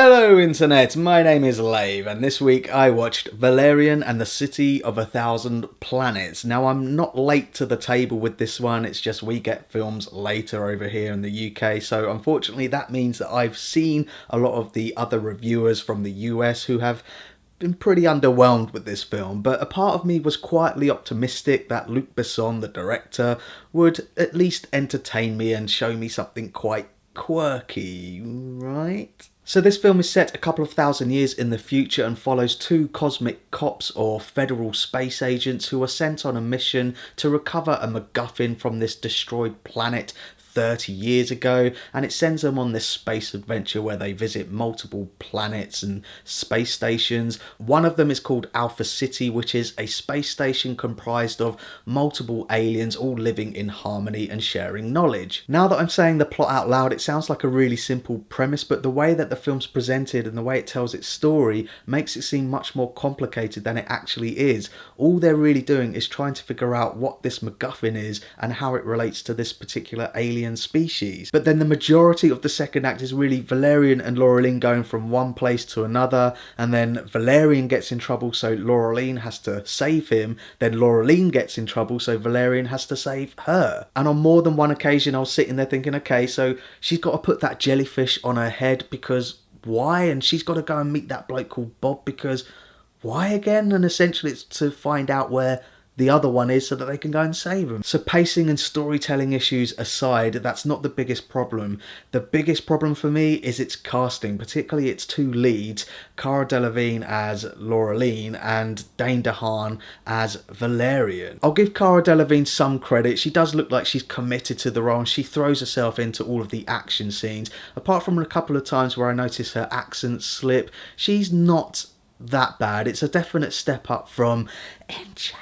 Hello Internet, my name is Lave, and this week I watched Valerian and the City of a Thousand Planets. Now I'm not late to the table with this one, it's just we get films later over here in the UK, so unfortunately that means that I've seen a lot of the other reviewers from the US who have been pretty underwhelmed with this film, but a part of me was quietly optimistic that Luc Besson, the director, would at least entertain me and show me something quite quirky, right? So this film is set a couple of thousand years in the future and follows two cosmic cops or federal space agents who are sent on a mission to recover a MacGuffin from this destroyed planet 30 years ago, and it sends them on this space adventure where they visit multiple planets and space stations. One of them is called Alpha City, which is a space station comprised of multiple aliens all living in harmony and sharing knowledge. Now that I'm saying the plot out loud, it sounds like a really simple premise, but the way that the film's presented and the way it tells its story makes it seem much more complicated than it actually is. All they're really doing is trying to figure out what this MacGuffin is and how it relates to this particular alien species. But then the majority of the second act is really Valerian and Laureline going from one place to another, and then Valerian gets in trouble so Laureline has to save him, then Laureline gets in trouble so Valerian has to save her. And on more than one occasion I was sitting there thinking, okay, so she's got to put that jellyfish on her head because why? And she's got to go and meet that bloke called Bob because why again? And essentially it's to find out where the other one is so that they can go and save him. So pacing and storytelling issues aside, that's not the biggest problem. The biggest problem for me is its casting, particularly its two leads, Cara Delevingne as Laureline and Dane DeHaan as Valerian. I'll give Cara Delevingne some credit. She does look like she's committed to the role and she throws herself into all of the action scenes. Apart from a couple of times where I notice her accent slip, she's not that bad. It's a definite step up from Enchantress.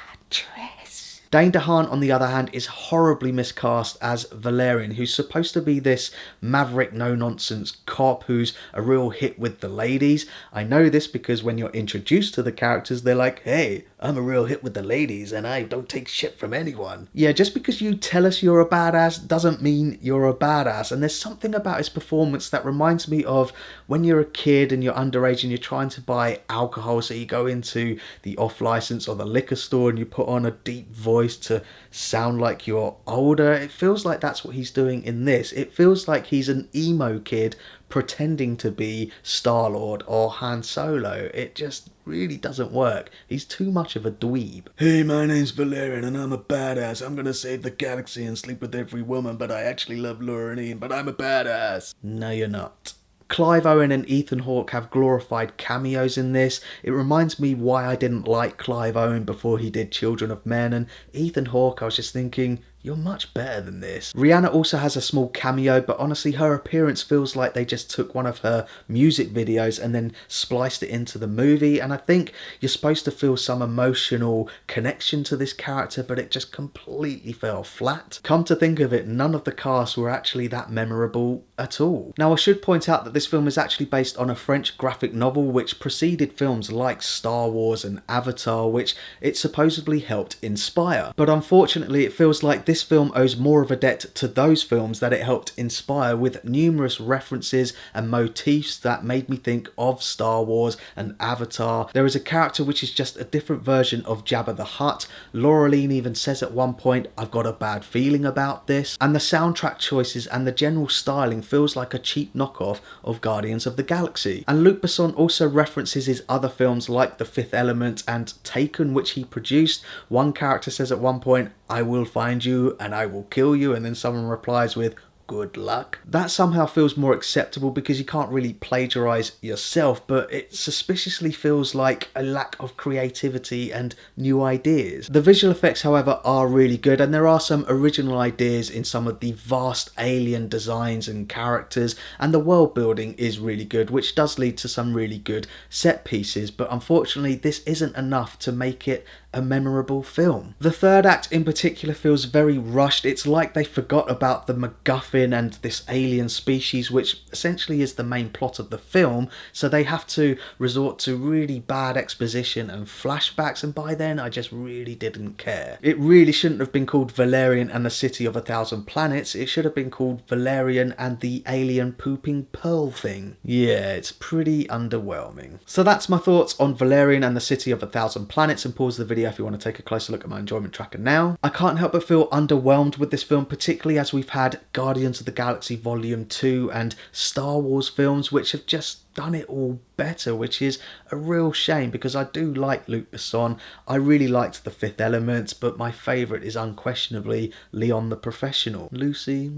Dane DeHaan, on the other hand, is horribly miscast as Valerian, who's supposed to be this maverick, no-nonsense cop who's a real hit with the ladies. I know this because when you're introduced to the characters, they're like, hey, I'm a real hit with the ladies and I don't take shit from anyone. Yeah, just because you tell us you're a badass doesn't mean you're a badass. And there's something about his performance that reminds me of when you're a kid and you're underage and you're trying to buy alcohol, so you go into the off-license or the liquor store and you put on a deep voice to sound like you're older. It feels like that's what he's doing in this. It feels like he's an emo kid pretending to be Star-Lord or Han Solo. It just really doesn't work. He's too much of a dweeb. Hey, my name's Valerian and I'm a badass. I'm gonna save the galaxy and sleep with every woman, but I actually love Laureline, but I'm a badass. No, you're not. Clive, Owen and Ethan Hawke have glorified cameos in this. It reminds me why I didn't like Clive Owen before he did Children of Men, and Ethan Hawke, I was just thinking, you're much better than this. Rihanna also has a small cameo, but honestly her appearance feels like they just took one of her music videos and then spliced it into the movie, and I think you're supposed to feel some emotional connection to this character, but it just completely fell flat. Come to think of it, none of the cast were actually that memorable at all. Now I should point out that this film is actually based on a French graphic novel which preceded films like Star Wars and Avatar, which it supposedly helped inspire. But unfortunately it feels like this film owes more of a debt to those films that it helped inspire, with numerous references and motifs that made me think of Star Wars and Avatar. There is a character which is just a different version of Jabba the Hutt. Laureline even says at one point, I've got a bad feeling about this. And the soundtrack choices and the general styling feels like a cheap knockoff of Guardians of the Galaxy. And Luc Besson also references his other films like The Fifth Element and Taken, which he produced. One character says at one point, I will find you and I will kill you, and then someone replies with, good luck. That somehow feels more acceptable because you can't really plagiarize yourself, but it suspiciously feels like a lack of creativity and new ideas. The visual effects, however, are really good, and there are some original ideas in some of the vast alien designs and characters, and the world building is really good, which does lead to some really good set pieces, but unfortunately this isn't enough to make it a memorable film. The third act in particular feels very rushed. It's like they forgot about the MacGuffin and this alien species, which essentially is the main plot of the film, so they have to resort to really bad exposition and flashbacks, and by then I just really didn't care. It really shouldn't have been called Valerian and the City of a Thousand Planets. It should have been called Valerian and the Alien Pooping Pearl Thing. Yeah, it's pretty underwhelming. So that's my thoughts on Valerian and the City of a Thousand Planets, and pause the video if you want to take a closer look at my enjoyment tracker now. I can't help but feel underwhelmed with this film, particularly as we've had Guardians of the Galaxy Volume 2 and Star Wars films which have just done it all better, which is a real shame because I do like Luc Besson. I really liked The Fifth Element, but my favourite is unquestionably Leon the Professional. Lucy?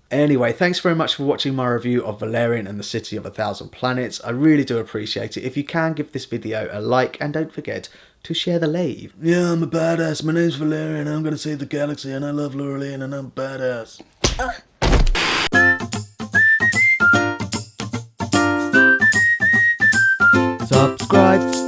Anyway, thanks very much for watching my review of Valerian and the City of a Thousand Planets. I really do appreciate it. If you can, give this video a like and don't forget to share the Lave. Yeah, I'm a badass. My name's Valerian. I'm gonna save the galaxy and I love Valerian and I'm badass. Subscribe.